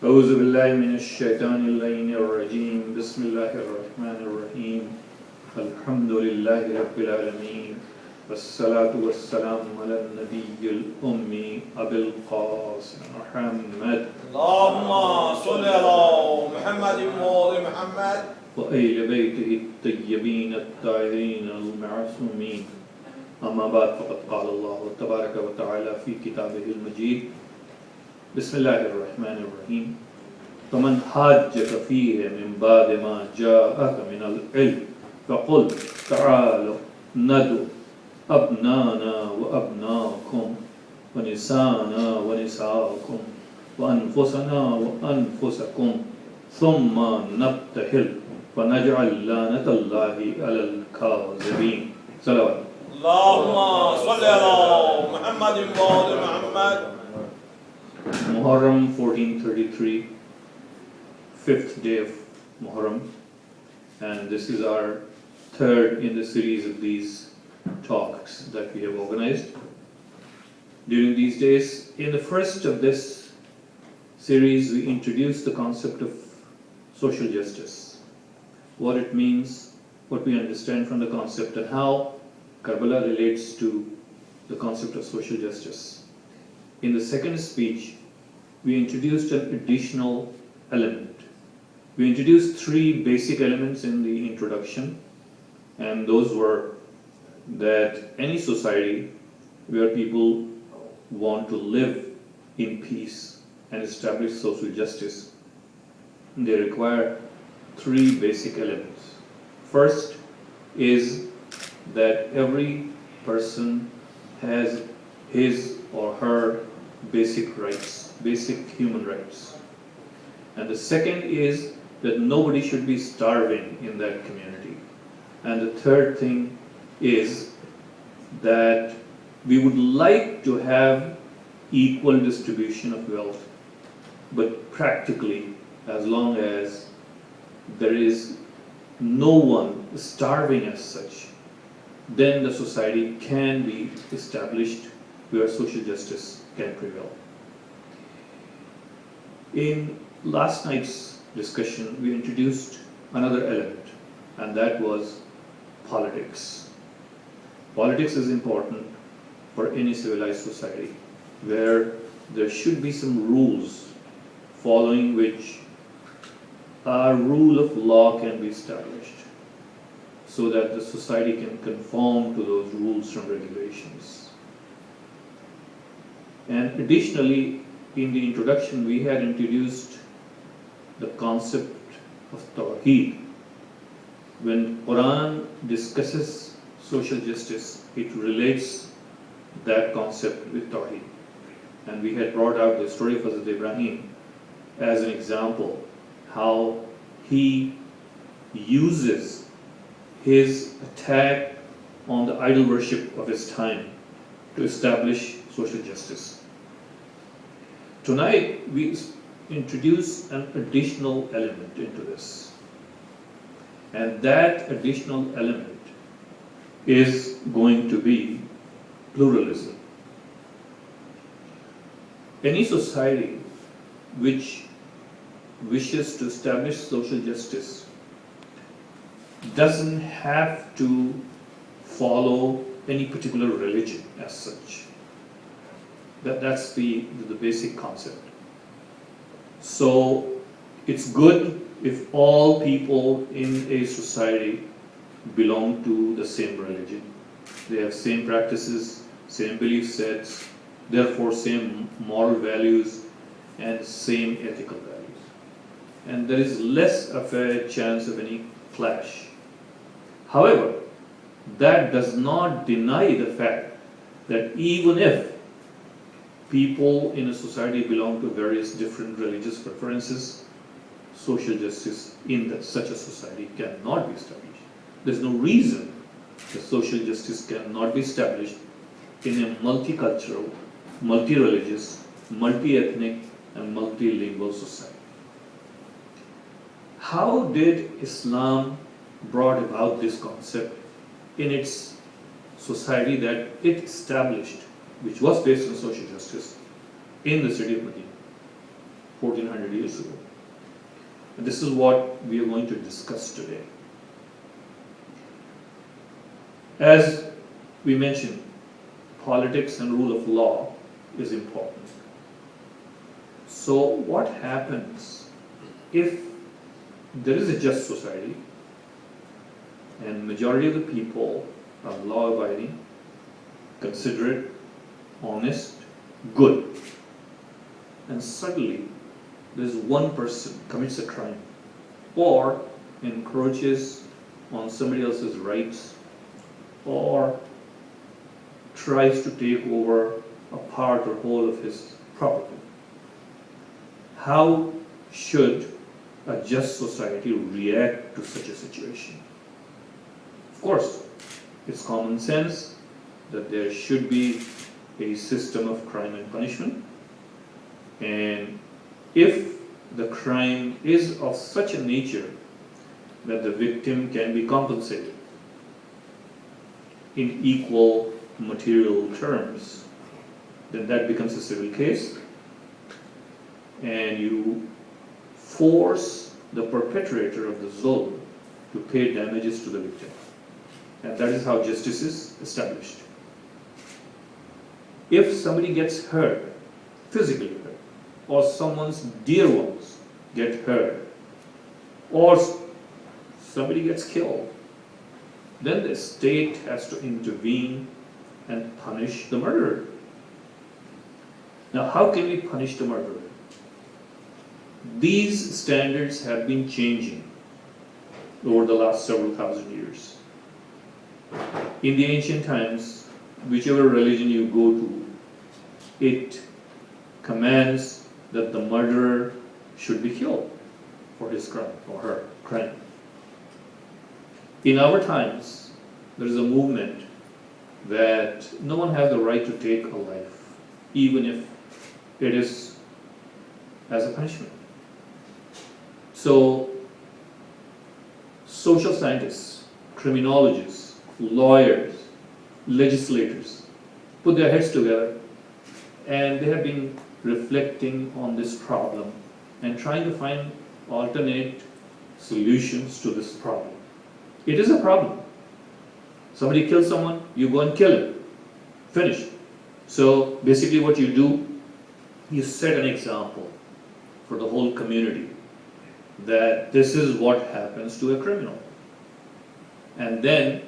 أعوذ بالله من الشيطان اللعين الرجيم بسم الله الرحمن الرحيم الحمد لله رب العالمين والصلاة والسلام على النبي الأمي أبي القاسم محمد اللهم صل على محمد وآل محمد وآل بيته الطيبين الطاهرين المعصومين أما بعد فقد قال الله تبارك وتعالى في كتابه المجيد بسم الله الرحمن الرحيم فمن حاجك فيه من بعد ما جاءك من العلم فقل تعالوا ندعو أبنانا وأبناكم ونسانا ونساءكم وأنفسنا وأنفسكم ثم نبتهل فنجعل لعنة الله على الكاذبين صلوات اللهم صل على محمد وآل محمد. Muharram 1433, fifth day of Muharram, and this is our third in the series of these talks that we have organized during these days. In the first of this series, we introduced the concept of social justice, what it means, what we understand from the concept, and how Karbala relates to the concept of social justice. In the second speech, we introduced an additional element. We introduced three basic elements in the introduction, and those were that any society where people want to live in peace and establish social justice, they require three basic elements. First is that every person has his or her basic rights, basic human rights. And the second is that nobody should be starving in that community. And the third thing is that we would like to have equal distribution of wealth, but practically, as long as there is no one starving as such, then the society can be established where social justice can prevail. In last night's discussion, we introduced another element, and that was politics. Politics is important for any civilized society, where there should be some rules following which a rule of law can be established, so that the society can conform to those rules and regulations. And additionally, in the introduction, we had introduced the concept of Tawheed. When Quran discusses social justice, it relates that concept with Tawheed. And we had brought out the story of Hazrat Ibrahim as an example, how he uses his attack on the idol worship of his time to establish social justice. Tonight, we introduce an additional element into this. And that additional element is going to be pluralism. Any society which wishes to establish social justice doesn't have to follow any particular religion as such. That's the basic concept. So it's good if all people in a society belong to the same religion. They have same practices, same belief sets, therefore same moral values and same ethical values. And there is less of a chance of any clash. However, that does not deny the fact that even if people in a society belong to various different religious preferences, social justice in such a society cannot be established. There's no reason that social justice cannot be established in a multicultural, multi-religious, multi-ethnic, and multilingual society. How did Islam brought about this concept in its society that it established, which was based on social justice, in the city of Medina? 1400 years ago. And this is what we are going to discuss today. As we mentioned, politics and rule of law is important. So what happens if there is a just society and majority of the people are law-abiding, considerate, honest, good, and suddenly there's one person commits a crime or encroaches on somebody else's rights or tries to take over a part or whole of his property. How should a just society react to such a situation? Of course, it's common sense that there should be a system of crime and punishment, and if the crime is of such a nature that the victim can be compensated in equal material terms, then that becomes a civil case, and you force the perpetrator of the zulm to pay damages to the victim. And that is how justice is established. If somebody gets hurt, physically hurt, or someone's dear ones get hurt, or somebody gets killed, then the state has to intervene and punish the murderer. Now, how can we punish the murderer? These standards have been changing over the last several thousand years. In the ancient times, whichever religion you go to, it commands that the murderer should be killed for his crime or her crime. In our times, there is a movement that no one has the right to take a life, even if it is as a punishment. So, social scientists, criminologists, lawyers, legislators put their heads together, and they have been reflecting on this problem and trying to find alternate solutions to this problem. It is a problem. Somebody kills someone, you go and kill him. Finish. So basically what you do, you set an example for the whole community that this is what happens to a criminal. And then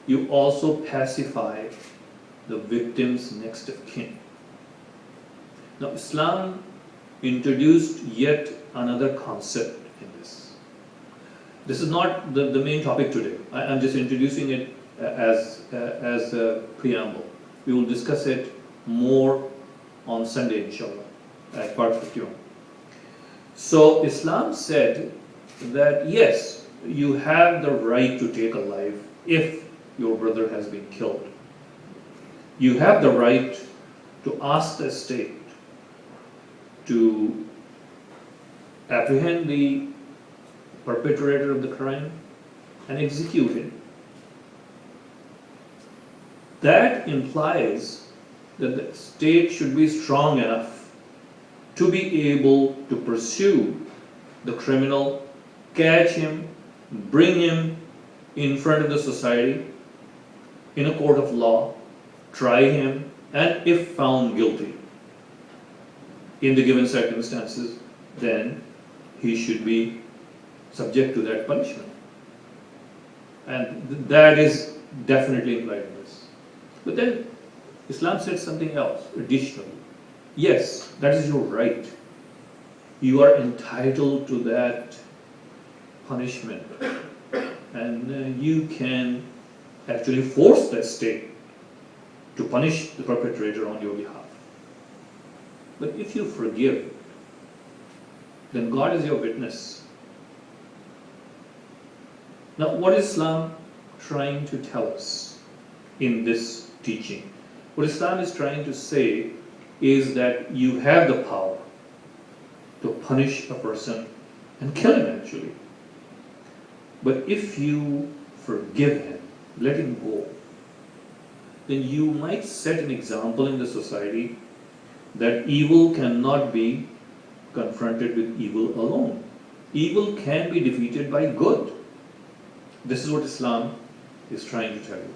you also pacify the victim's next of kin. Now, Islam introduced yet another concept in this. This is not the main topic today. I'm just introducing it as a preamble. We will discuss it more on Sunday, inshallah, at part 51. So, Islam said that yes, you have the right to take a life if your brother has been killed. You have the right to ask the state to apprehend the perpetrator of the crime and execute him. That implies that the state should be strong enough to be able to pursue the criminal, catch him, bring him in front of the society in a court of law, try him, and if found guilty in the given circumstances, then he should be subject to that punishment. And that is definitely implied in this. But then Islam said something else additionally. Yes, that is your right. You are entitled to that punishment, and you can actually force the state to punish the perpetrator on your behalf. But if you forgive, then God is your witness. Now, what is Islam trying to tell us in this teaching? What Islam is trying to say is that you have the power to punish a person and kill him actually. But if you forgive him, let him go, then you might set an example in the society that evil cannot be confronted with evil alone. Evil can be defeated by good. This is what Islam is trying to tell you.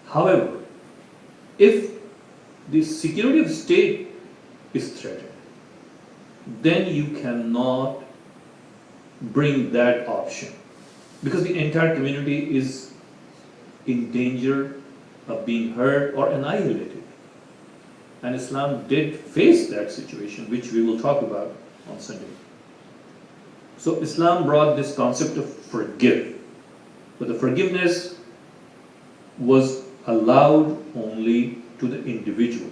However, if the security of the state is threatened, then you cannot bring that option, because the entire community is in danger of being hurt or annihilated. And Islam did face that situation, which we will talk about on Sunday. So Islam brought this concept of forgive, but the forgiveness was allowed only to the individual,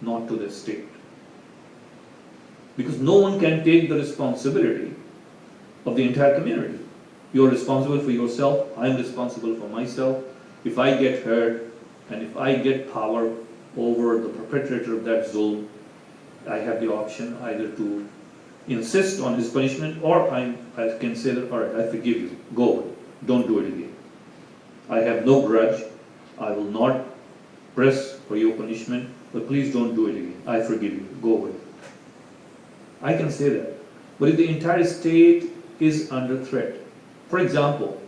not to the state. Because no one can take the responsibility of the entire community. You're responsible for yourself, I'm responsible for myself. If I get hurt and if I get power over the perpetrator of that zulm, I have the option either to insist on his punishment, or I can say that, all right, I forgive you, go away, don't do it again. I have no grudge, I will not press for your punishment, but please don't do it again. I forgive you, go away. I can say that. But if the entire state is under threat, for example,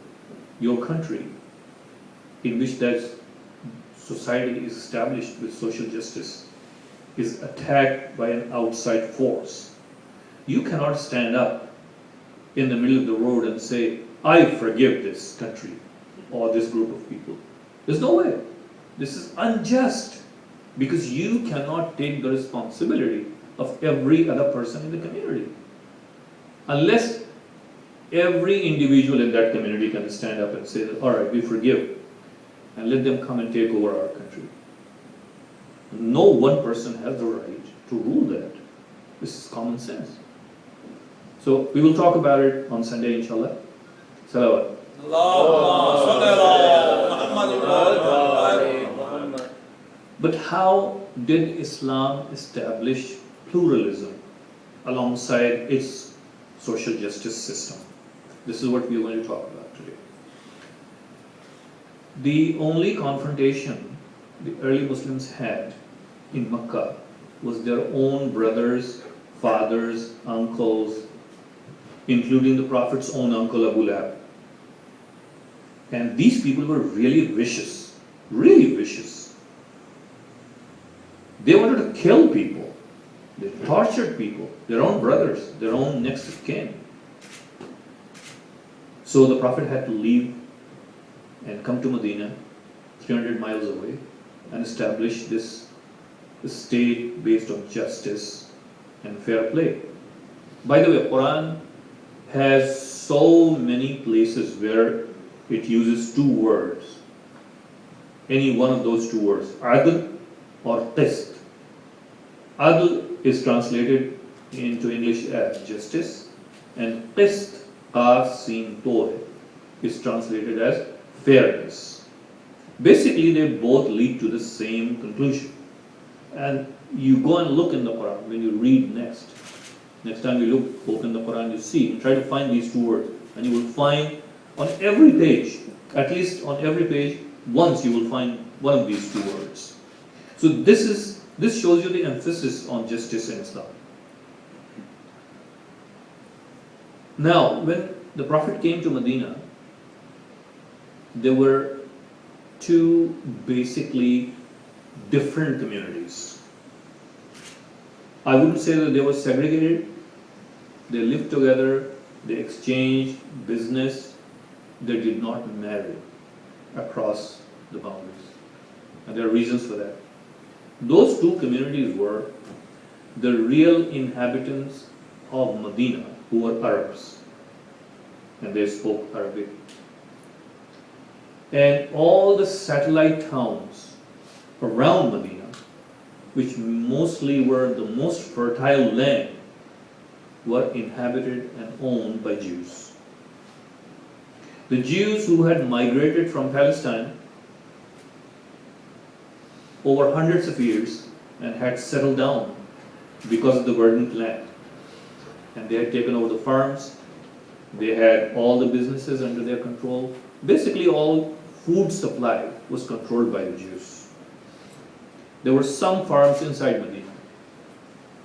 your country, in which that society is established with social justice, is attacked by an outside force, you cannot stand up in the middle of the road and say, I forgive this country or this group of people. There's no way. This is unjust, because you cannot take the responsibility of every other person in the community. Unless every individual in that community can stand up and say, that, all right, we forgive, and let them come and take over our country. No one person has the right to rule that. This is common sense. So we will talk about it on Sunday, inshallah. Salawat. Allahumma salli ala Muhammadin wa ali Muhammad. But how did Islam establish pluralism alongside its social justice system? This is what we are going to talk about today. The only confrontation the early Muslims had in Makkah was their own brothers, fathers, uncles, including the Prophet's own uncle Abu Lahab. And these people were really vicious, really vicious. They wanted to kill people. They tortured people, their own brothers, their own next of kin. So the Prophet had to leave and come to Medina, 300 miles away, and establish this state based on justice and fair play. By the way, Quran has so many places where it uses two words. Any one of those two words, adl or qist. Adl is translated into English as justice, and qist, qaf sin to, is translated as fairness. Basically, they both lead to the same conclusion. And you go and look in the Quran when you read next. Next time you open the Quran, you see, try to find these two words, and you will find on every page, at least on every page, once you will find one of these two words. So this shows you the emphasis on justice in Islam. Now, when the Prophet came to Medina, there were two basically different communities. I wouldn't say that they were segregated. They lived together, they exchanged business, they did not marry across the boundaries. And there are reasons for that. Those two communities were the real inhabitants of Medina, who were Arabs, and they spoke Arabic. And all the satellite towns around Medina, which mostly were the most fertile land, were inhabited and owned by Jews. The Jews who had migrated from Palestine over hundreds of years and had settled down because of the verdant land. And they had taken over the farms, they had all the businesses under their control. Basically, all food supply was controlled by the Jews. There were some farms inside Medina.